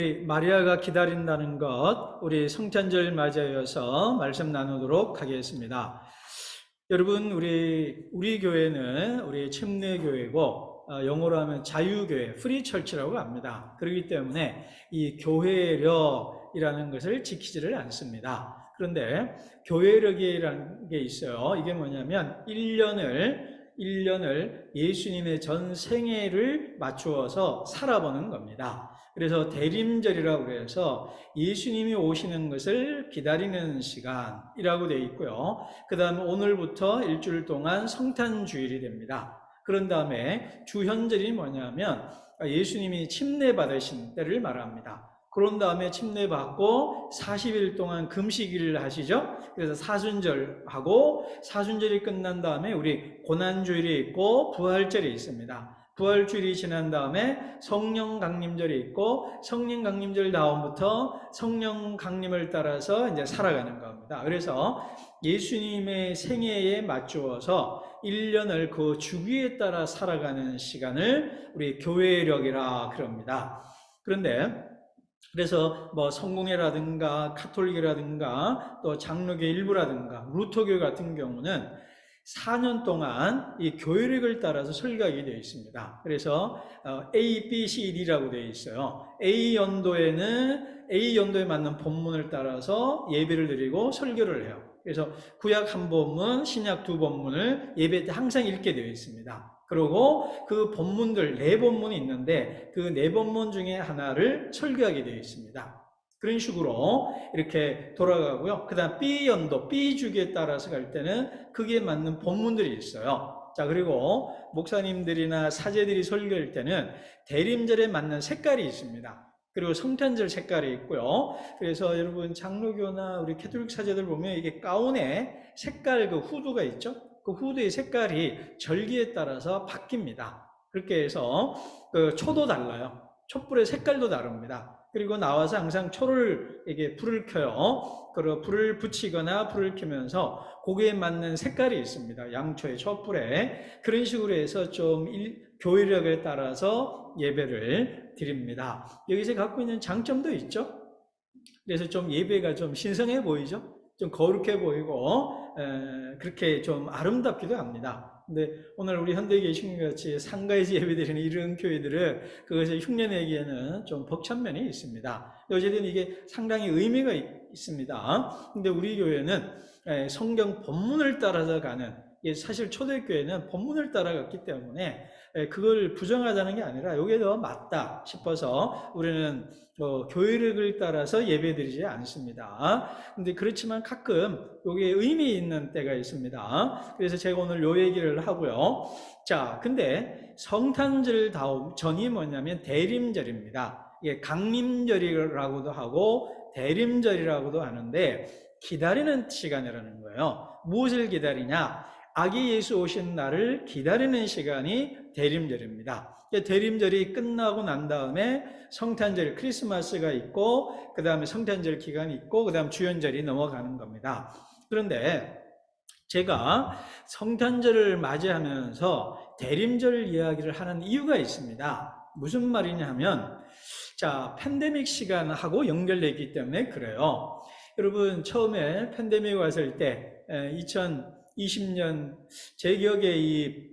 마리아가 기다린다는 것, 우리 성탄절 맞이하여서 말씀 나누도록 하겠습니다. 여러분, 우리 교회는 우리 침례교회고, 영어로 하면 자유교회, 프리처치라고 합니다. 그렇기 때문에 이 교회력이라는 것을 지키지를 않습니다. 그런데 교회력이라는 게 있어요. 이게 뭐냐면 1년을 예수님의 전 생애를 맞추어서 살아보는 겁니다. 그래서 대림절이라고 해서 예수님이 오시는 것을 기다리는 시간이라고 되어 있고요. 그 다음에 오늘부터 일주일 동안 성탄주일이 됩니다. 그런 다음에 주현절이 뭐냐면 예수님이 침례받으신 때를 말합니다. 그런 다음에 침례받고 40일 동안 금식일을 하시죠. 그래서 사순절하고, 사순절이 끝난 다음에 우리 고난주일이 있고 부활절이 있습니다. 부활주일이 지난 다음에 성령 강림절이 있고, 성령 강림절 다음부터 성령 강림을 따라서 이제 살아가는 겁니다. 그래서 예수님의 생애에 맞추어서 1년을 그 주기에 따라 살아가는 시간을 우리 교회력이라 그럽니다. 그래서 뭐 성공회라든가 카톨릭이라든가 또 장로교 일부라든가 루터교 같은 경우는 4년 동안 이 교회력을 따라서 설교하게 되어 있습니다. 그래서 A, B, C, D라고 되어 있어요. A 연도에 맞는 본문을 따라서 예배를 드리고 설교를 해요. 그래서 구약 한 본문, 신약 두 본문을 예배 때 항상 읽게 되어 있습니다. 그리고 그 본문들 4본문이 있는데 그 4본문 중에 하나를 설교하게 되어 있습니다. 그런 식으로 이렇게 돌아가고요. 그 다음 B연도, B주기에 따라서 갈 때는 그게 맞는 본문들이 있어요. 자, 그리고 목사님들이나 사제들이 설교할 때는 대림절에 맞는 색깔이 있습니다. 그리고 성탄절 색깔이 있고요. 그래서 여러분 장로교나 우리 캐톨릭 사제들 보면 이게 가운에 색깔 그 후드가 있죠? 그 후드의 색깔이 절기에 따라서 바뀝니다. 그렇게 해서 그 초도 달라요. 촛불의 색깔도 다릅니다. 그리고 나와서 항상 이게 불을 켜요. 그리고 불을 붙이거나 불을 켜면서 거기에 맞는 색깔이 있습니다. 양초의 촛불에. 그런 식으로 해서 좀 교회력에 따라서 예배를 드립니다. 여기서 갖고 있는 장점도 있죠. 그래서 좀 예배가 좀 신성해 보이죠. 좀 거룩해 보이고 그렇게 좀 아름답기도 합니다. 근데 오늘 우리 현대개신교같이 상가에서 예배드리는 이런 교회들은 그것을 흉내내기에는 좀 벅찬 면이 있습니다. 어쨌든 이게 상당히 의미가 있습니다. 근데 우리 교회는 성경 본문을 따라서 가는, 사실 초대교회는 본문을 따라갔기 때문에 그걸 부정하자는 게 아니라 이게 더 맞다 싶어서 우리는 교회력을 따라서 예배드리지 않습니다. 근데 그렇지만 가끔 이게 의미 있는 때가 있습니다. 그래서 제가 오늘 요 얘기를 하고요. 자, 근데 성탄절 다음 전이 뭐냐면 대림절입니다. 이게 강림절이라고도 하고 대림절이라고도 하는데 기다리는 시간이라는 거예요. 무엇을 기다리냐? 아기 예수 오신 날을 기다리는 시간이 대림절입니다. 대림절이 끝나고 난 다음에 성탄절, 크리스마스가 있고 그 다음에 성탄절 기간이 있고 그 다음 주연절이 넘어가는 겁니다. 그런데 제가 성탄절을 맞이하면서 대림절 이야기를 하는 이유가 있습니다. 무슨 말이냐면 자, 팬데믹 시간하고 연결되기 때문에 그래요. 여러분 처음에 팬데믹 왔을 때 2020년 제 기억에 이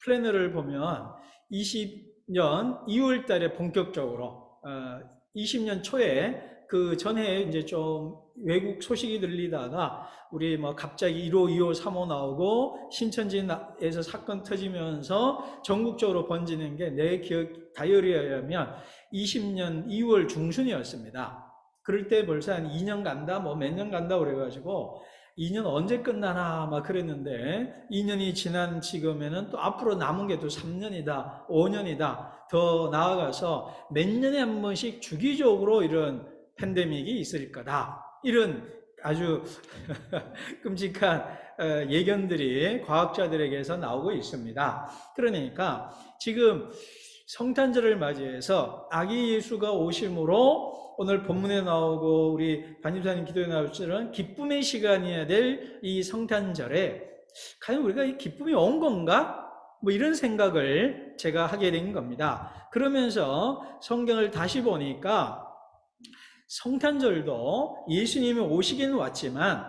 플래너를 보면 20년 2월 달에 본격적으로 20년 초에 그 전에 이제 좀 외국 소식이 들리다가 우리 뭐 갑자기 1호, 2호, 3호 나오고 신천지에서 사건 터지면서 전국적으로 번지는 게 내 기억 다이어리에 의하면 20년 2월 중순이었습니다. 그럴 때 벌써 한 2년 간다, 뭐 몇 년 간다 그래가지고 2년 언제 끝나나 막 그랬는데 2년이 지난 지금에는 또 앞으로 남은 게 또 3년이다, 5년이다, 더 나아가서 몇 년에 한 번씩 주기적으로 이런 팬데믹이 있을 거다. 이런 아주 끔찍한 예견들이 과학자들에게서 나오고 있습니다. 그러니까 지금 성탄절을 맞이해서 아기 예수가 오심으로 오늘 본문에 나오고 우리 반집사님 기도에 나올 줄은 기쁨의 시간이어야 될 이 성탄절에 과연 우리가 이 기쁨이 온 건가? 뭐 이런 생각을 제가 하게 된 겁니다. 그러면서 성경을 다시 보니까 성탄절도 예수님이 오시긴 왔지만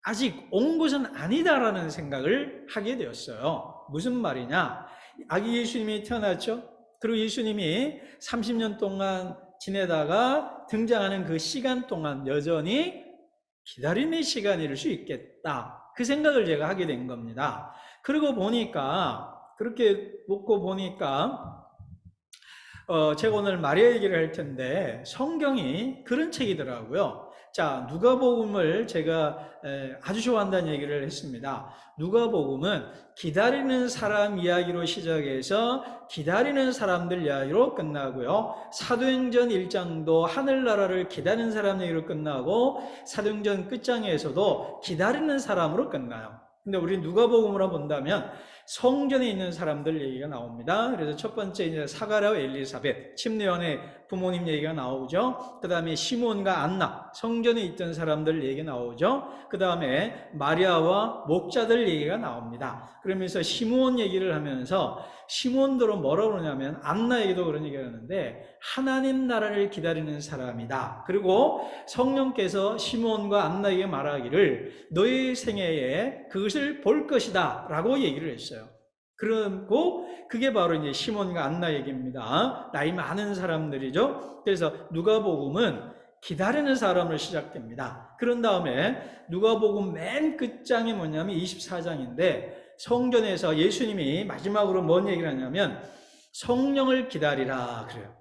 아직 온 것은 아니다라는 생각을 하게 되었어요. 무슨 말이냐? 아기 예수님이 태어났죠? 그리고 예수님이 30년 동안 지내다가 등장하는 그 시간 동안 여전히 기다림의 시간일 수 있겠다. 그 생각을 제가 하게 된 겁니다. 그러고 보니까, 그렇게 묻고 보니까, 제가 오늘 마리아 얘기를 할 텐데, 성경이 그런 책이더라고요. 자, 누가복음을 제가 아주 좋아한다는 얘기를 했습니다. 누가복음은 기다리는 사람 이야기로 시작해서 기다리는 사람들 이야기로 끝나고요. 사도행전 1장도 하늘나라를 기다리는 사람 얘기로 끝나고 사도행전 끝장에서도 기다리는 사람으로 끝나요. 근데 우리 누가복음으로 본다면 성전에 있는 사람들 얘기가 나옵니다. 그래서 첫 번째 이제 사가랴와 엘리사벳, 침례원의 부모님 얘기가 나오죠. 그 다음에 시몬과 안나, 성전에 있던 사람들 얘기가 나오죠. 그 다음에 마리아와 목자들 얘기가 나옵니다. 그러면서 시몬 얘기를 하면서 시몬들은 뭐라고 그러냐면 안나에게도 그런 얘기를 하는데 하나님 나라를 기다리는 사람이다. 그리고 성령께서 시몬과 안나에게 말하기를 너의 생애에 그것을 볼 것이다 라고 얘기를 했어요. 그리고 그게 바로 이제 시몬과 안나 얘기입니다. 나이 많은 사람들이죠. 그래서 누가복음은 기다리는 사람으로 시작됩니다. 그런 다음에 누가복음 맨 끝장이 뭐냐면 24장인데 성전에서 예수님이 마지막으로 뭔 얘기를 하냐면 성령을 기다리라 그래요.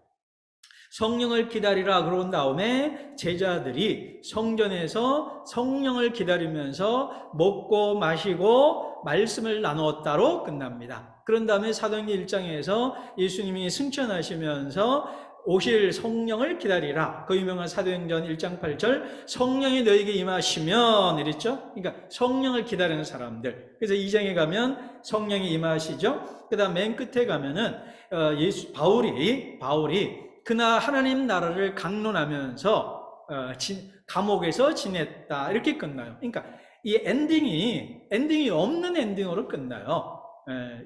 성령을 기다리라 그런 다음에 제자들이 성전에서 성령을 기다리면서 먹고 마시고 말씀을 나누었다로 끝납니다. 그런 다음에 사도행전 1장에서 예수님이 승천하시면서 오실 성령을 기다리라. 그 유명한 사도행전 1장 8절 성령이 너에게 임하시면 이랬죠. 그러니까 성령을 기다리는 사람들. 그래서 2장에 가면 성령이 임하시죠. 그 다음 맨 끝에 가면은 바울이 그날 하나님 나라를 강론하면서 감옥에서 지냈다 이렇게 끝나요. 그러니까 이 엔딩이 없는 엔딩으로 끝나요.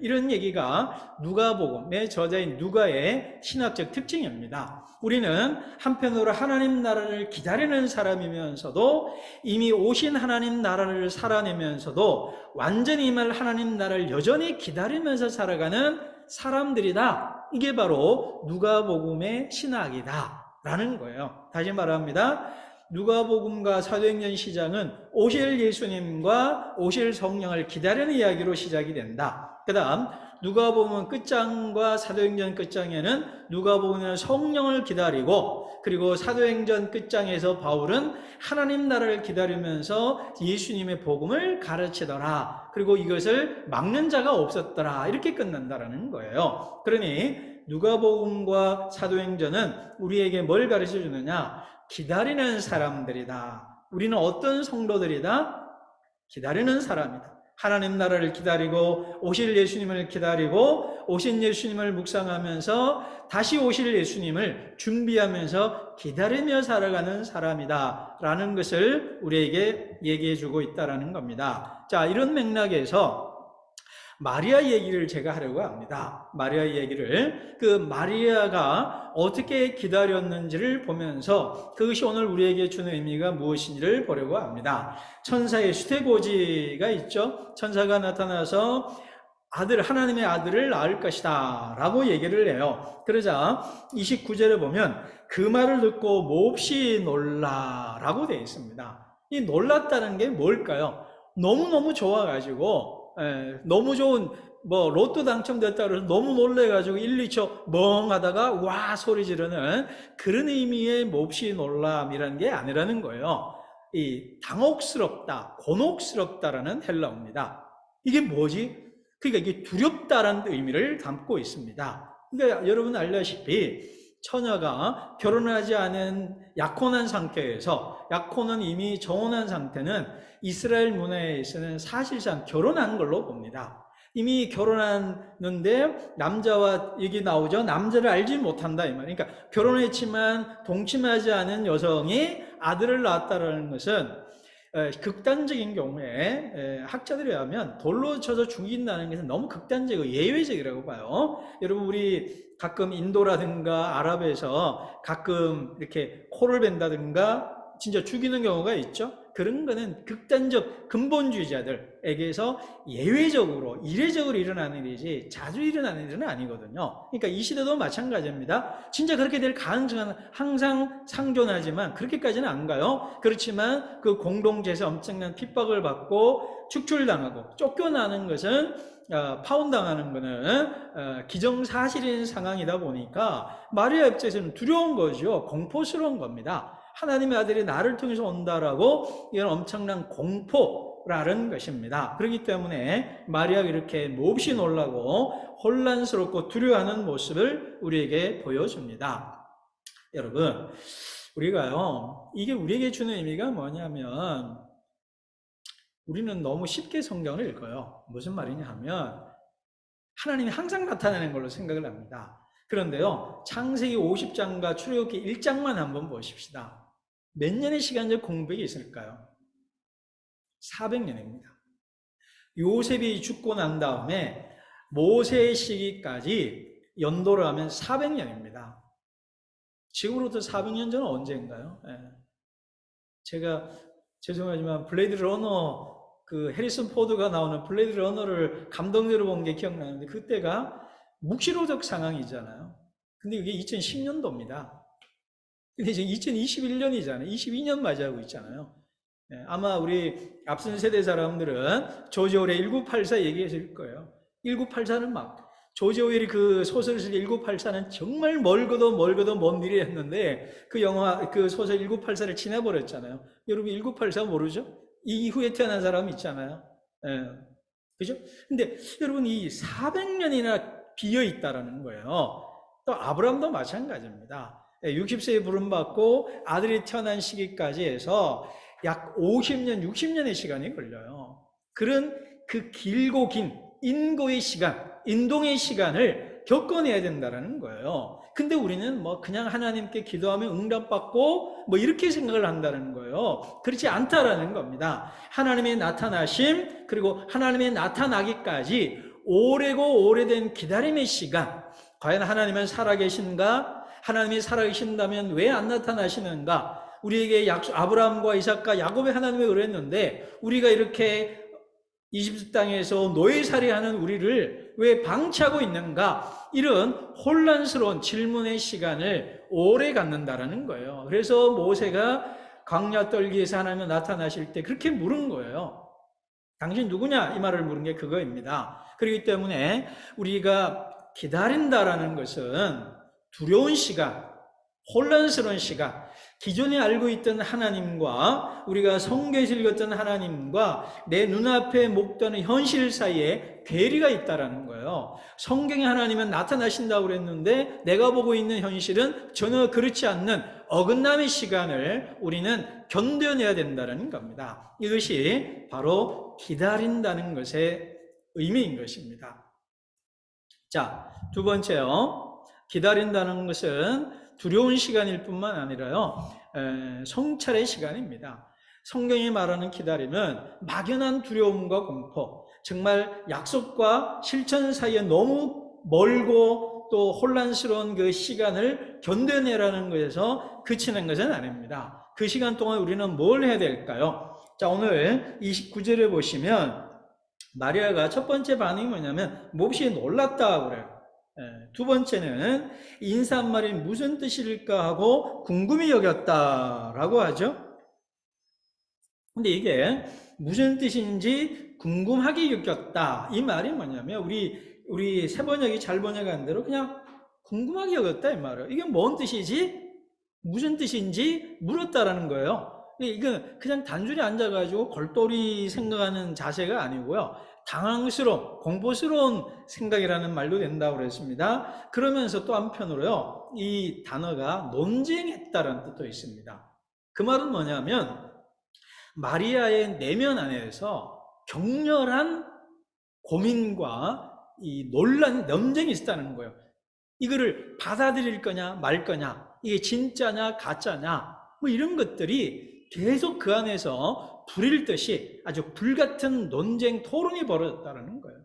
이런 얘기가 누가복음의 저자인 누가의 신학적 특징입니다. 우리는 한편으로 하나님 나라를 기다리는 사람이면서도 이미 오신 하나님 나라를 살아내면서도 완전히 임할 하나님 나라를 여전히 기다리면서 살아가는 사람들이다. 이게 바로 누가복음의 신학이다 라는 거예요. 다시 말합니다. 누가복음과 사도행전 시장은 오실 예수님과 오실 성령을 기다리는 이야기로 시작이 된다. 그 다음 누가복음 끝장과 사도행전 끝장에는 누가복음은 성령을 기다리고 그리고 사도행전 끝장에서 바울은 하나님 나라를 기다리면서 예수님의 복음을 가르치더라. 그리고 이것을 막는 자가 없었더라. 이렇게 끝난다는 거예요. 그러니 누가복음과 사도행전은 우리에게 뭘 가르쳐 주느냐? 기다리는 사람들이다. 우리는 어떤 성도들이다? 기다리는 사람이다. 하나님 나라를 기다리고 오실 예수님을 기다리고 오신 예수님을 묵상하면서 다시 오실 예수님을 준비하면서 기다리며 살아가는 사람이다 라는 것을 우리에게 얘기해 주고 있다는 겁니다. 자, 이런 맥락에서 마리아 얘기를 제가 하려고 합니다. 마리아 얘기를 마리아가 어떻게 기다렸는지를 보면서 그것이 오늘 우리에게 주는 의미가 무엇인지를 보려고 합니다. 천사의 수태고지가 있죠. 천사가 나타나서 하나님의 아들을 낳을 것이다 라고 얘기를 해요. 그러자 29절에 보면 그 말을 듣고 몹시 놀라 라고 되어 있습니다. 이 놀랐다는 게 뭘까요? 너무너무 좋아가지고 너무 좋은 로또 당첨됐다 그래서 너무 놀래가지고 1, 2초 멍하다가 와 소리 지르는 그런 의미의 몹시 놀람이라는 게 아니라는 거예요. 이 당혹스럽다, 곤혹스럽다라는 헬라어입니다. 이게 뭐지? 그러니까 이게 두렵다라는 의미를 담고 있습니다. 그러니까 여러분 알다시피 처녀가 결혼하지 않은 약혼한 상태에서 약혼은 이미 정혼한 상태는 이스라엘 문화에서는 사실상 결혼한 걸로 봅니다. 이미 결혼했는데 남자와 얘기 나오죠. 남자를 알지 못한다 이 말. 그러니까 결혼했지만 동침하지 않은 여성이 아들을 낳았다는 것은 극단적인 경우에 학자들에 의하면 돌로 쳐서 죽인다는 것은 너무 극단적이고 예외적이라고 봐요. 여러분 우리 가끔 인도라든가 아랍에서 가끔 이렇게 코를 벤다든가 진짜 죽이는 경우가 있죠. 그런 거는 극단적 근본주의자들에게서 예외적으로 이례적으로 일어나는 일이지 자주 일어나는 일은 아니거든요. 그러니까 이 시대도 마찬가지입니다. 진짜 그렇게 될 가능성은 항상 상존하지만 그렇게까지는 안 가요. 그렇지만 그 공동체에서 엄청난 핍박을 받고 축출당하고 쫓겨나는 것은 파혼당하는 것은 기정사실인 상황이다 보니까 마리아 입장에서는 두려운 거죠. 공포스러운 겁니다. 하나님의 아들이 나를 통해서 온다라고 이건 엄청난 공포라는 것입니다. 그렇기 때문에 마리아가 이렇게 몹시 놀라고 혼란스럽고 두려워하는 모습을 우리에게 보여줍니다. 여러분, 우리가요, 이게 우리에게 주는 의미가 뭐냐면 우리는 너무 쉽게 성경을 읽어요. 무슨 말이냐 하면 하나님이 항상 나타나는 걸로 생각을 합니다. 그런데요, 창세기 50장과 출애굽기 1장만 한번 보십시다. 몇 년의 시간적 공백이 있을까요? 400년입니다. 요셉이 죽고 난 다음에 모세의 시기까지 연도를 하면 400년입니다. 지금으로부터 400년 전은 언제인가요? 제가 죄송하지만 블레이드 러너 그 해리슨 포드가 나오는 블레이드 러너를 감동적으로 본 게 기억나는데 그때가 묵시로적 상황이잖아요. 근데 이게 2010년도입니다. 근데 지금 2021년이잖아요. 22년 맞이하고 있잖아요. 아마 우리 앞선 세대 사람들은 조지 오웰의 1984 얘기했을 거예요. 1984는 막 조지 오웰이 그 소설을 쓸 때 1984는 정말 멀고도 먼 미래에 했는데 그 영화 그 소설 1984를 지나버렸잖아요. 여러분 1984 모르죠? 이 이후에 태어난 사람 있잖아요. 그죠? 근데 여러분 이 400년이나 비어 있다라는 거예요. 또 아브라함도 마찬가지입니다. 60세에 부름받고 아들이 태어난 시기까지 해서 약 50년, 60년의 시간이 걸려요. 그런 그 길고 긴 인고의 시간, 인동의 시간을 겪어내야 된다는 거예요. 근데 우리는 뭐 그냥 하나님께 기도하면 응답받고 뭐 이렇게 생각을 한다는 거예요. 그렇지 않다라는 겁니다. 하나님의 나타나심 그리고 하나님의 나타나기까지 오래고 오래된 기다림의 시간, 과연 하나님은 살아계신가? 하나님이 살아계신다면 왜 안 나타나시는가? 우리에게 아브라함과 이삭과 야곱의 하나님을 의뢰했는데 우리가 이렇게 이집트 땅에서 노예살이하는 우리를 왜 방치하고 있는가? 이런 혼란스러운 질문의 시간을 오래 갖는다라는 거예요. 그래서 모세가 광야 떨기에서 하나님이 나타나실 때 그렇게 물은 거예요. 당신 누구냐? 이 말을 물은 게 그거입니다. 그렇기 때문에 우리가 기다린다라는 것은 두려운 시간, 혼란스러운 시간, 기존에 알고 있던 하나님과 우리가 성경에서 읽었던 하나님과 내 눈앞에 목도는 현실 사이에 괴리가 있다는 거예요. 성경의 하나님은 나타나신다고 그랬는데 내가 보고 있는 현실은 전혀 그렇지 않는 어긋남의 시간을 우리는 견뎌내야 된다는 겁니다. 이것이 바로 기다린다는 것의 의미인 것입니다. 자, 두 번째요. 기다린다는 것은 두려운 시간일 뿐만 아니라요, 성찰의 시간입니다. 성경이 말하는 기다림은 막연한 두려움과 공포, 정말 약속과 실천 사이에 너무 멀고 또 혼란스러운 그 시간을 견뎌내라는 것에서 그치는 것은 아닙니다. 그 시간 동안 우리는 뭘 해야 될까요? 자, 오늘 29절에 보시면 마리아가 첫 번째 반응이 뭐냐면 몹시 놀랐다 그래요. 두 번째는 인사말이 무슨 뜻일까 하고 궁금히 여겼다라고 하죠. 근데 이게 무슨 뜻인지 궁금하게 여겼다. 이 말이 뭐냐면 우리 세번역이 잘 번역한 대로 그냥 궁금하게 여겼다 이 말이에요. 이게 뭔 뜻이지? 무슨 뜻인지 물었다라는 거예요. 이건 그냥 단순히 앉아가지고 골똘히 생각하는 자세가 아니고요. 당황스러운, 공포스러운 생각이라는 말도 된다고 그랬습니다. 그러면서 또 한편으로요, 이 단어가 논쟁했다라는 뜻도 있습니다. 그 말은 뭐냐면 마리아의 내면 안에서 격렬한 고민과 이 논쟁이 있었다는 거예요. 이거를 받아들일 거냐 말 거냐, 이게 진짜냐 가짜냐, 뭐 이런 것들이 계속 그 안에서 불일 듯이 아주 불같은 논쟁, 토론이 벌어졌다는 거예요.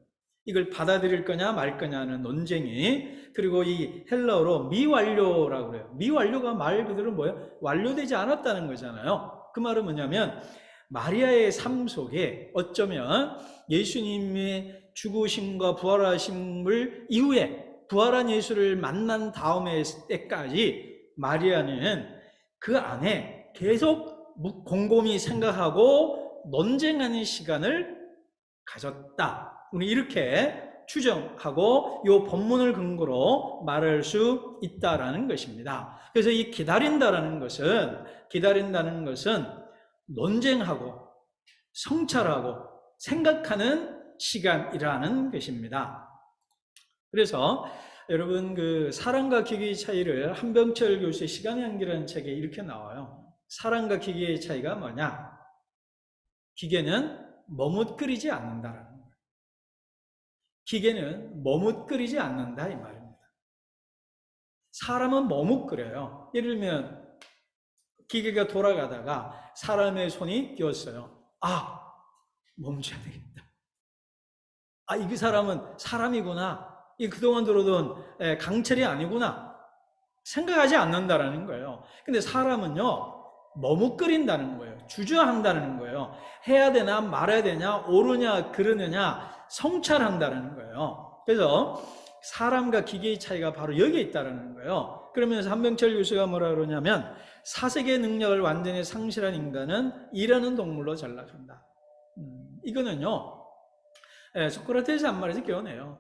이걸 받아들일 거냐 말 거냐 하는 논쟁이. 그리고 이 헬라어로 미완료라고 그래요. 미완료가 말 그대로 뭐예요? 완료되지 않았다는 거잖아요. 그 말은 뭐냐면 마리아의 삶 속에 어쩌면 예수님의 죽으심과 부활하심을 이후에 부활한 예수를 만난 다음에 때까지 마리아는 그 안에 계속 곰곰이 생각하고 논쟁하는 시간을 가졌다. 우리 이렇게 추정하고 이 본문을 근거로 말할 수 있다라는 것입니다. 그래서 이 기다린다는 것은 논쟁하고 성찰하고 생각하는 시간이라는 것입니다. 그래서 여러분 그 사랑과 기계의 차이를 한병철 교수의 시간의 한계라는 책에 이렇게 나와요. 사랑과 기계의 차이가 뭐냐? 기계는 머뭇거리지 않는다라는 거예요. 기계는 머뭇거리지 않는다 이 말입니다. 사람은 머뭇거려요. 예를 들면 기계가 돌아가다가 사람의 손이 끼었어요. 아, 멈춰야 되겠다. 아, 이 사람은 사람이구나. 이 그동안 들어온 강철이 아니구나. 생각하지 않는다라는 거예요. 근데 사람은요, 머뭇거린다는 거예요. 주저한다는 거예요. 해야 되나 말아야 되냐, 옳으냐 그르느냐 성찰한다는 거예요. 그래서 사람과 기계의 차이가 바로 여기에 있다는 거예요. 그러면서 한병철 교수가 뭐라 그러냐면 사색의 능력을 완전히 상실한 인간은 일하는 동물로 전락한다. 이거는요, 소크라테스 한 말에서 깨어내요.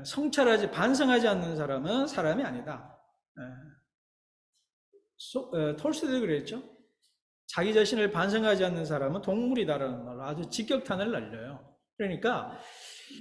성찰하지, 반성하지 않는 사람은 사람이 아니다. 톨스토이도 그랬죠. 자기 자신을 반성하지 않는 사람은 동물이다라는 말로 아주 직격탄을 날려요. 그러니까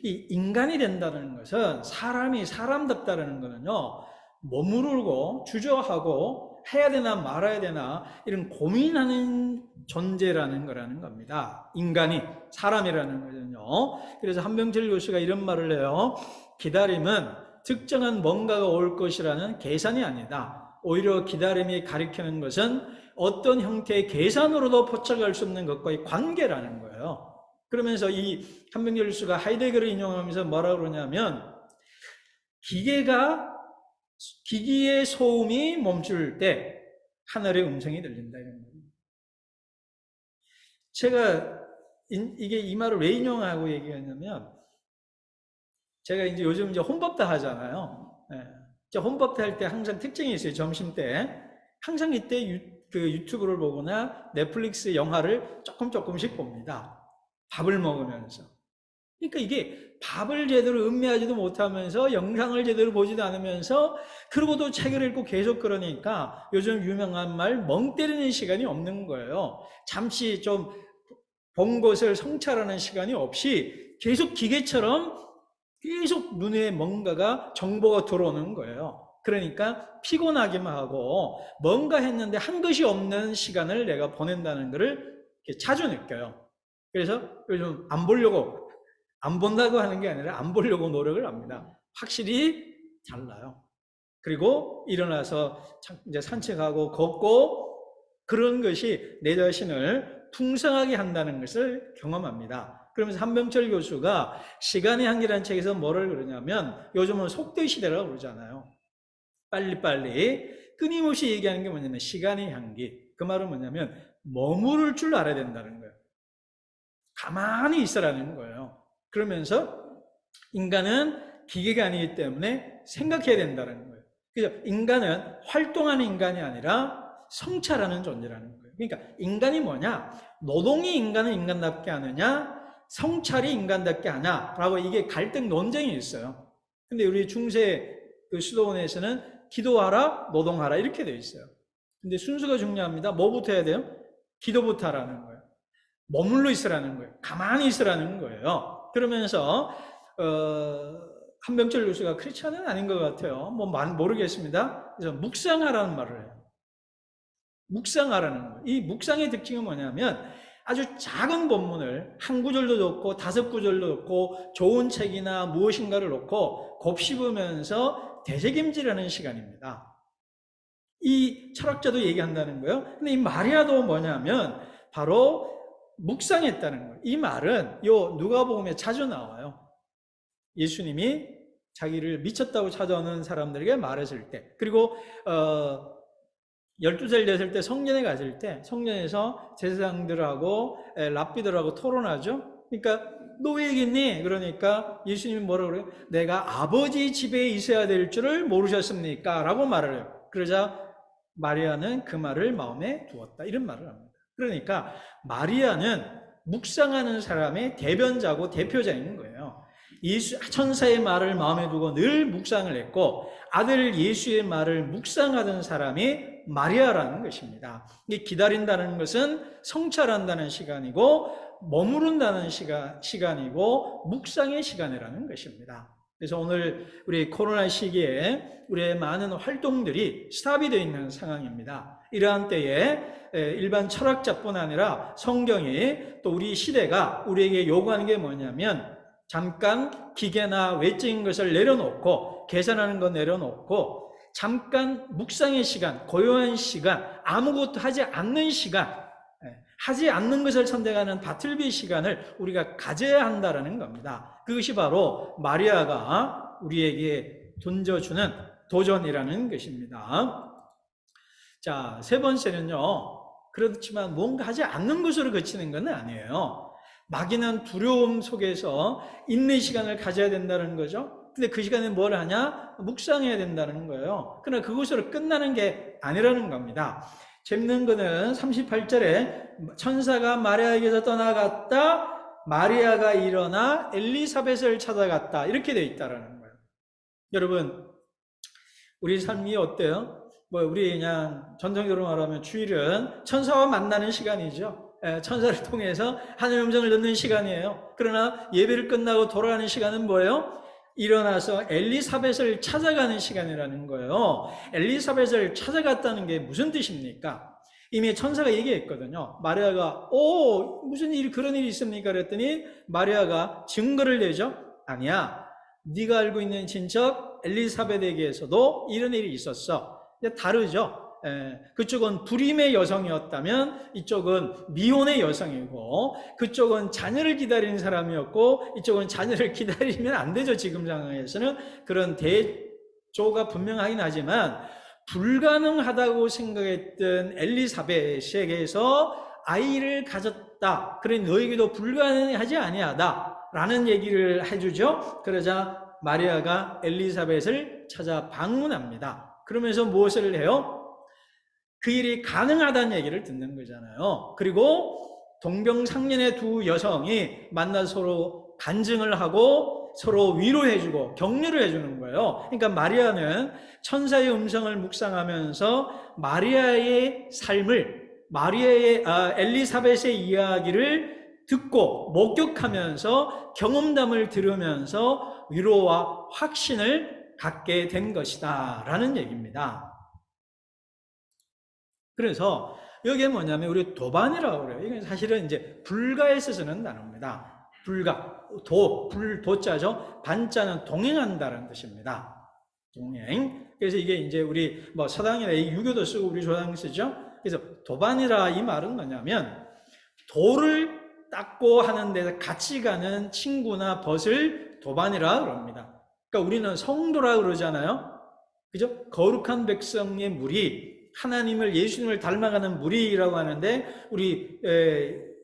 이 인간이 된다는 것은 사람이 사람답다는 것은요, 머무르고 주저하고 해야 되나 말아야 되나 이런 고민하는 존재라는 거라는 겁니다. 인간이 사람이라는 거는요. 그래서 한병철 교수가 이런 말을 해요. 기다림은 특정한 뭔가가 올 것이라는 계산이 아니다. 오히려 기다림이 가리키는 것은 어떤 형태의 계산으로도 포착할 수 없는 것과의 관계라는 거예요. 그러면서 이 한병철 교수가 하이데거를 인용하면서 뭐라고 그러냐면 기기의 소음이 멈출 때 하늘의 음성이 들린다 이런 거예요. 제가 이게 이 말을 왜 인용하고 얘기했냐면 제가 이제 요즘 혼밥도 하잖아요. 혼밥도 할 때 항상 특징이 있어요. 점심 때 항상 이때 유튜브를 보거나 넷플릭스 영화를 조금씩 봅니다. 밥을 먹으면서. 그러니까 이게 밥을 제대로 음미하지도 못하면서 영상을 제대로 보지도 않으면서 그러고도 책을 읽고 계속 그러니까 요즘 유명한 말 멍 때리는 시간이 없는 거예요. 잠시 좀 본 것을 성찰하는 시간이 없이 계속 기계처럼 계속 눈에 뭔가가 정보가 들어오는 거예요. 그러니까 피곤하기만 하고 뭔가 했는데 한 것이 없는 시간을 내가 보낸다는 것을 자주 느껴요. 그래서 요즘 안 본다고 하는 게 아니라 안 보려고 노력을 합니다. 확실히 달라요. 그리고 일어나서 이제 산책하고 걷고 그런 것이 내 자신을 풍성하게 한다는 것을 경험합니다. 그러면서 한병철 교수가 시간의 한계라는 책에서 뭐를 그러냐면 요즘은 속도 시대라고 그러잖아요. 빨리빨리 끊임없이 얘기하는 게 뭐냐면 시간의 한계. 그 말은 뭐냐면 머무를 줄 알아야 된다는 거예요. 가만히 있으라는 거예요. 그러면서 인간은 기계가 아니기 때문에 생각해야 된다는 거예요. 그래서 인간은 활동하는 인간이 아니라 성찰하는 존재라는 거예요. 그러니까 인간이 뭐냐? 노동이 인간을 인간답게 하느냐? 성찰이 인간답게 하냐라고 이게 갈등 논쟁이 있어요. 근데 우리 중세 그 수도원에서는 기도하라, 노동하라 이렇게 되어 있어요. 근데 순서가 중요합니다. 뭐부터 해야 돼요? 기도부터 하라는 거예요. 머물러 있으라는 거예요. 가만히 있으라는 거예요. 그러면서 한병철 교수가 크리스찬은 아닌 것 같아요. 모르겠습니다. 그래서 묵상하라는 말을 해요. 묵상하라는 거예요. 이 묵상의 특징은 뭐냐면 아주 작은 본문을 한 구절도 넣고 5구절도 넣고 좋은 책이나 무엇인가를 넣고 곱씹으면서 되새김질하는 시간입니다. 이 철학자도 얘기한다는 거예요. 근데 이 마리아도 뭐냐면 바로 묵상했다는 거예요. 이 말은 요 누가복음에 자주 나와요. 예수님이 자기를 미쳤다고 찾아오는 사람들에게 말했을 때, 그리고 12살 됐을 때 성전에 갔을 때 성전에서 제사장들하고 랍비들하고 토론하죠. 그러니까 너 왜 얘기했니? 그러니까 예수님이 뭐라고 그래요? 내가 아버지 집에 있어야 될 줄을 모르셨습니까? 라고 말을 해요. 그러자 마리아는 그 말을 마음에 두었다, 이런 말을 합니다. 그러니까 마리아는 묵상하는 사람의 대변자고 대표자인 거예요. 천사의 말을 마음에 두고 늘 묵상을 했고 아들 예수의 말을 묵상하던 사람이 마리아라는 것입니다. 기다린다는 것은 성찰한다는 시간이고 머무른다는 시간이고 묵상의 시간이라는 것입니다. 그래서 오늘 우리 코로나 시기에 우리의 많은 활동들이 스탑이 되어 있는 상황입니다. 이러한 때에 일반 철학자뿐 아니라 성경이 또 우리 시대가 우리에게 요구하는 게 뭐냐면 잠깐 기계나 외적인 것을 내려놓고 계산하는 거 내려놓고 잠깐 묵상의 시간, 고요한 시간, 아무것도 하지 않는 시간, 하지 않는 것을 선택하는 바틀비 시간을 우리가 가져야 한다는 겁니다. 그것이 바로 마리아가 우리에게 던져주는 도전이라는 것입니다. 자, 세 번째는요, 그렇지만 뭔가 하지 않는 것으로 그치는 건 아니에요. 막연한 두려움 속에서 인내 시간을 가져야 된다는 거죠. 근데 그 시간에 뭘 하냐? 묵상해야 된다는 거예요. 그러나 그것으로 끝나는 게 아니라는 겁니다. 재밌는 거는 38절에 천사가 마리아에게서 떠나갔다, 마리아가 일어나 엘리사벳을 찾아갔다, 이렇게 되어 있다는 거예요. 여러분, 우리 삶이 어때요? 우리 그냥 전통적으로 말하면 주일은 천사와 만나는 시간이죠. 천사를 통해서 하늘 음성을 듣는 시간이에요. 그러나 예배를 끝나고 돌아가는 시간은 뭐예요? 일어나서 엘리사벳을 찾아가는 시간이라는 거예요. 엘리사벳을 찾아갔다는 게 무슨 뜻입니까? 이미 천사가 얘기했거든요. 마리아가 무슨 일, 그런 일이 있습니까? 그랬더니 마리아가 증거를 내죠. 아니야, 네가 알고 있는 친척 엘리사벳에게서도 이런 일이 있었어. 다르죠. 그쪽은 불임의 여성이었다면 이쪽은 미혼의 여성이고, 그쪽은 자녀를 기다리는 사람이었고 이쪽은 자녀를 기다리면 안 되죠. 지금 상황에서는 그런 대조가 분명하긴 하지만 불가능하다고 생각했던 엘리사벳에게서 아이를 가졌다. 그래 너에게도 불가능하지 아니하다 라는 얘기를 해주죠. 그러자 마리아가 엘리사벳을 찾아 방문합니다. 그러면서 무엇을 해요? 그 일이 가능하다는 얘기를 듣는 거잖아요. 그리고 동병상련의 두 여성이 만나 서로 간증을 하고 서로 위로해주고 격려를 해주는 거예요. 그러니까 마리아는 천사의 음성을 묵상하면서 마리아의 삶을, 엘리사벳의 이야기를 듣고 목격하면서 경험담을 들으면서 위로와 확신을 갖게 된 것이다 라는 얘기입니다. 그래서 여기에 뭐냐면 우리 도반이라고 그래요. 이건 사실은 이제 불가에서 쓰는 단어입니다. 불가, 도자죠. 반자는 동행한다는 뜻입니다. 동행. 그래서 이게 이제 우리 서당이나 유교도 쓰고 우리 조당 쓰죠. 그래서 도반이라 이 말은 뭐냐면 돌을 닦고 하는 데서 같이 가는 친구나 벗을 도반이라 그럽니다. 그러니까 우리는 성도라 그러잖아요. 그죠? 거룩한 백성의 무리, 하나님을, 예수님을 닮아가는 무리라고 하는데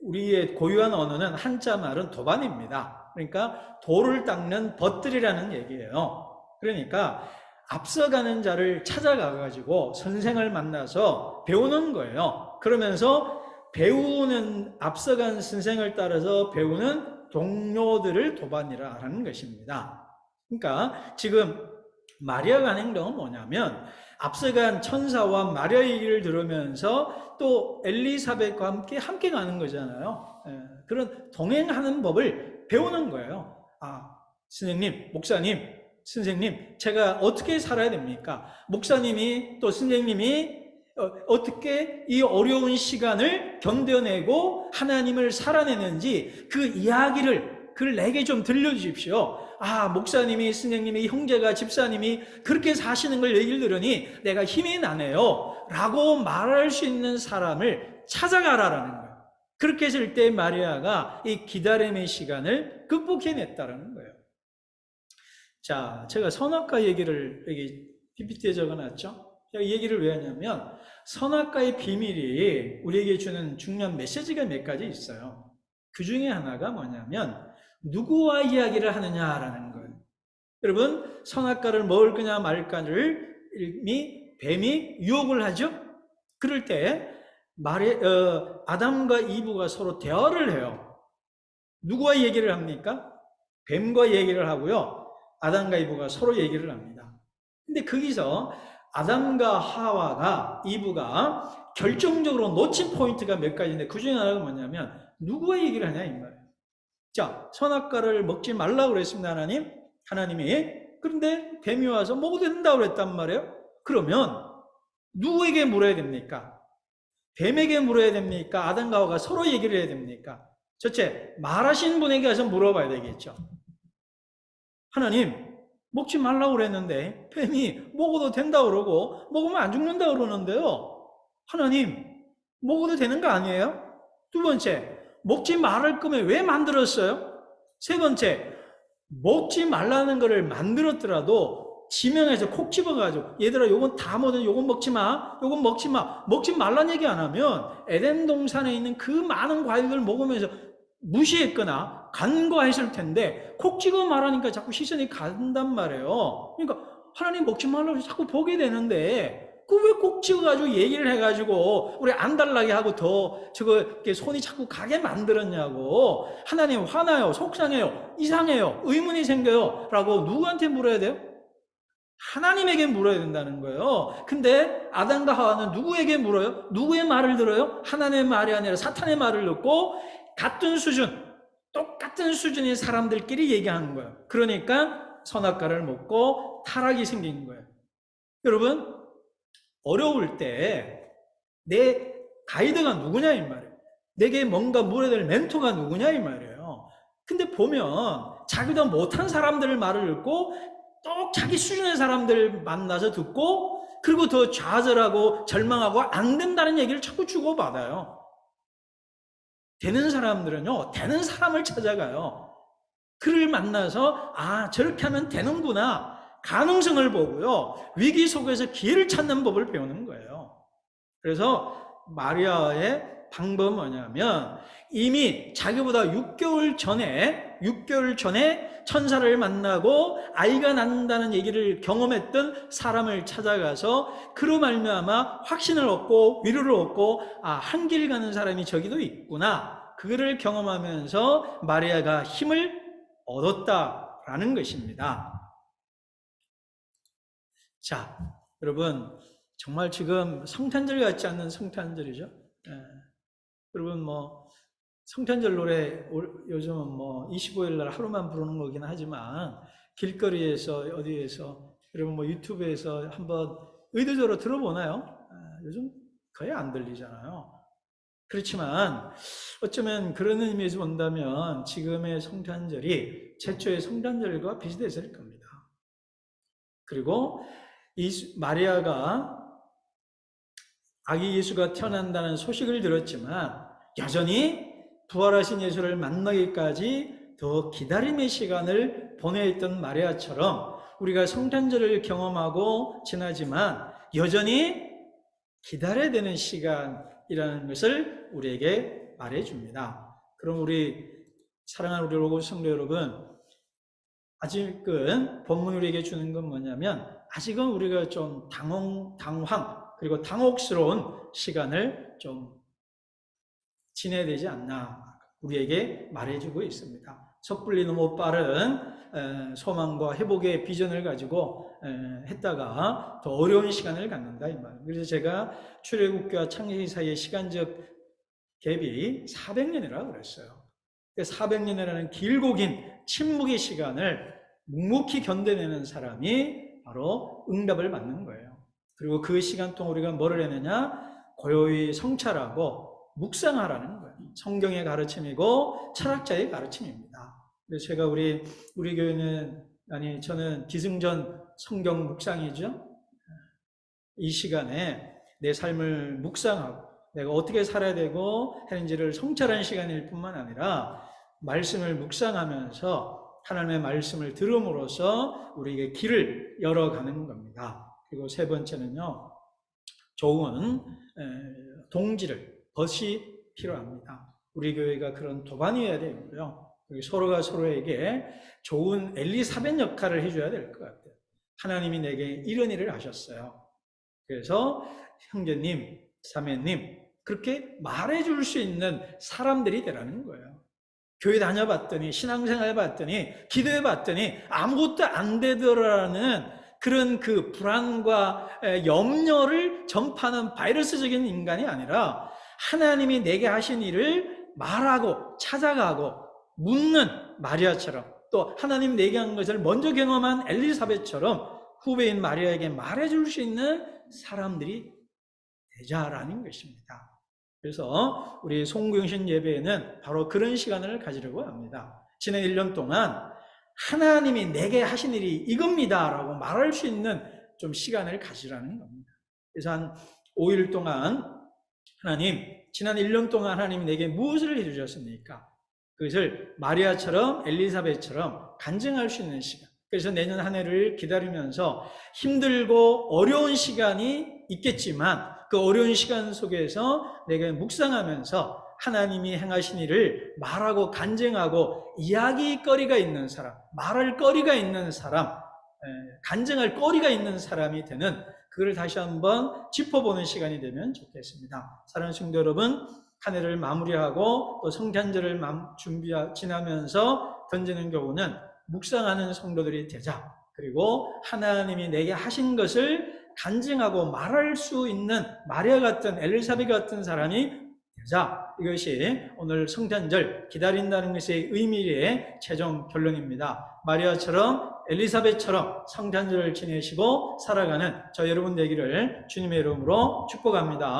우리의 고유한 언어는 한자 말은 도반입니다. 그러니까 돌을 닦는 벗들이라는 얘기예요. 그러니까 앞서가는 자를 찾아가가지고 선생을 만나서 배우는 거예요. 그러면서 앞서간 선생을 따라서 배우는 동료들을 도반이라 하는 것입니다. 그러니까 지금 마리아가 하는 행동은 뭐냐면 앞서간 천사와 마리아의 얘기를 들으면서 또 엘리사벳과 함께 가는 거잖아요. 그런 동행하는 법을 배우는 거예요. 선생님, 목사님, 선생님, 제가 어떻게 살아야 됩니까? 목사님이 또 선생님이 어떻게 이 어려운 시간을 견뎌내고 하나님을 살아내는지 그 이야기를 그걸 내게 좀 들려주십시오. 아, 목사님이, 스님님이, 형제가, 집사님이 그렇게 사시는 걸 얘기를 들으니 내가 힘이 나네요 라고 말할 수 있는 사람을 찾아가라라는 거예요. 그렇게 했을 때 마리아가 이 기다림의 시간을 극복해냈다는 거예요. 자, 제가 선악과 얘기를 여기 PPT에 적어놨죠. 제가 이 얘기를 왜 하냐면 선악과의 비밀이 우리에게 주는 중요한 메시지가 몇 가지 있어요. 그 중에 하나가 뭐냐면 누구와 이야기를 하느냐라는 거예요. 여러분, 선악과를 먹을 거냐 말 거냐를 뱀이 유혹을 하죠. 그럴 때 아담과 이브가 서로 대화를 해요. 누구와 얘기를 합니까? 뱀과 얘기를 하고요. 아담과 이브가 서로 얘기를 합니다. 근데 거기서 아담과 하와가, 이브가 결정적으로 놓친 포인트가 몇 가지인데 그 중에 하나가 뭐냐면 누구와 얘기를 하냐 이 말이에요. 자, 선악과를 먹지 말라고 그랬습니다. 하나님이. 그런데 뱀이 와서 먹어도 된다고 그랬단 말이에요. 그러면 누구에게 물어야 됩니까? 뱀에게 물어야 됩니까? 아담과 하와가 서로 얘기를 해야 됩니까? 첫째, 말하신 분에게 가서 물어봐야 되겠죠. 하나님, 먹지 말라고 그랬는데 뱀이 먹어도 된다고 그러고 먹으면 안 죽는다고 그러는데요. 하나님, 먹어도 되는 거 아니에요? 두 번째, 먹지 말을 거면 왜 만들었어요? 세 번째, 먹지 말라는 거를 만들었더라도 지명해서 콕 집어가지고 얘들아 요건 다 먹어, 요건 먹지 마, 요건 먹지 마, 먹지 말라는 얘기 안 하면 에덴 동산에 있는 그 많은 과일을 먹으면서 무시했거나 간과했을 텐데 콕 찍어 말하니까 자꾸 시선이 간단 말이에요. 그러니까 하나님 먹지 말라고 자꾸 보게 되는데 그 왜 꼭 찍어가지고 얘기를 해가지고 우리 안달나게 하고 더 손이 자꾸 가게 만들었냐고. 하나님 화나요, 속상해요, 이상해요, 의문이 생겨요 라고 누구한테 물어야 돼요? 하나님에게 물어야 된다는 거예요. 근데 아담과 하와는 누구에게 물어요? 누구의 말을 들어요? 하나님의 말이 아니라 사탄의 말을 듣고 같은 수준, 똑같은 수준의 사람들끼리 얘기하는 거예요. 그러니까 선악과를 먹고 타락이 생긴 거예요. 여러분, 어려울 때 내 가이드가 누구냐 이 말이에요. 내게 뭔가 물어야 될 멘토가 누구냐 이 말이에요. 근데 보면 자기도 못한 사람들의 말을 듣고 또 자기 수준의 사람들 만나서 듣고 그리고 더 좌절하고 절망하고 안 된다는 얘기를 자꾸 주고받아요. 되는 사람들은요, 되는 사람을 찾아가요. 그를 만나서 아, 저렇게 하면 되는구나. 가능성을 보고요. 위기 속에서 기회를 찾는 법을 배우는 거예요. 그래서 마리아의 방법은 뭐냐면 이미 자기보다 6개월 전에 천사를 만나고 아이가 낳는다는 얘기를 경험했던 사람을 찾아가서 그로 말미암아 확신을 얻고 위로를 얻고 아, 한 길 가는 사람이 저기도 있구나. 그거를 경험하면서 마리아가 힘을 얻었다라는 것입니다. 자, 여러분 정말 지금 성탄절 같지 않는 성탄절이죠. 여러분 성탄절 노래 요즘은 25일 날 하루만 부르는 거긴 하지만 길거리에서 어디에서 여러분 유튜브에서 한번 의도적으로 들어보나요? 요즘 거의 안 들리잖아요. 그렇지만 어쩌면 그런 의미에서 본다면 지금의 성탄절이 최초의 성탄절과 비슷했을 겁니다. 그리고 이 마리아가 아기 예수가 태어난다는 소식을 들었지만 여전히 부활하신 예수를 만나기까지 더 기다림의 시간을 보내야 했던 마리아처럼 우리가 성탄절을 경험하고 지나지만 여전히 기다려야 되는 시간이라는 것을 우리에게 말해줍니다. 그럼 우리 사랑하는 우리 로고 성도 여러분, 아직은 본문이 우리에게 주는 건 뭐냐면 아직은 우리가 좀 당황 그리고 당혹스러운 시간을 좀 지내야 되지 않나 우리에게 말해주고 있습니다. 섣불리 너무 빠른 소망과 회복의 비전을 가지고 했다가 더 어려운 시간을 갖는다 이 말. 그래서 제가 출애굽기와 창세기 사이의 시간적 갭이 400년이라고 그랬어요. 400년이라는 길고 긴 침묵의 시간을 묵묵히 견뎌내는 사람이 바로 응답을 받는 거예요. 그리고 그 시간 동안 우리가 뭐를 했느냐? 고요히 성찰하고 묵상하라는 거예요. 성경의 가르침이고 철학자의 가르침입니다. 그래서 제가 우리 교회는, 아니 저는 기승전 성경 묵상이죠. 이 시간에 내 삶을 묵상하고 내가 어떻게 살아야 되고 하는지를 성찰하는 시간일 뿐만 아니라 말씀을 묵상하면서 하나님의 말씀을 들음으로써 우리에게 길을 열어가는 겁니다. 그리고 세 번째는요, 좋은 동지를, 벗이 필요합니다. 우리 교회가 그런 도반이어야 되고요. 서로가 서로에게 좋은 엘리사벳 역할을 해줘야 될 것 같아요. 하나님이 내게 이런 일을 하셨어요. 그래서 형제님, 자매님, 그렇게 말해줄 수 있는 사람들이 되라는 거예요. 교회 다녀봤더니, 신앙생활 해봤더니, 기도해봤더니 아무것도 안 되더라는 그런 그 불안과 염려를 전파하는 바이러스적인 인간이 아니라 하나님이 내게 하신 일을 말하고 찾아가고 묻는 마리아처럼, 또 하나님 내게 한 것을 먼저 경험한 엘리사벳처럼 후배인 마리아에게 말해줄 수 있는 사람들이 되자라는 것입니다. 그래서 우리 송구영신 예배에는 바로 그런 시간을 가지려고 합니다. 지난 1년 동안 하나님이 내게 하신 일이 이겁니다 라고 말할 수 있는 좀 시간을 가지라는 겁니다. 그래서 한 5일 동안 하나님, 지난 1년 동안 하나님이 내게 무엇을 해주셨습니까? 그것을 마리아처럼 엘리사벳처럼 간증할 수 있는 시간. 그래서 내년 한 해를 기다리면서 힘들고 어려운 시간이 있겠지만 그 어려운 시간 속에서 내가 묵상하면서 하나님이 행하신 일을 말하고 간증하고 이야기거리가 있는 사람, 말할 거리가 있는 사람, 간증할 거리가 있는 사람이 되는, 그걸 다시 한번 짚어보는 시간이 되면 좋겠습니다. 사랑하는 성도 여러분, 한 해를 마무리하고 또 성탄절을 지나면서 던지는 교훈은 묵상하는 성도들이 되자, 그리고 하나님이 내게 하신 것을 간증하고 말할 수 있는 마리아 같은, 엘리사벳 같은 사람이 되자, 이것이 오늘 성탄절 기다린다는 것의 의미의 최종 결론입니다. 마리아처럼 엘리사벳처럼 성탄절을 지내시고 살아가는 저 여러분 되기를 주님의 이름으로 축복합니다.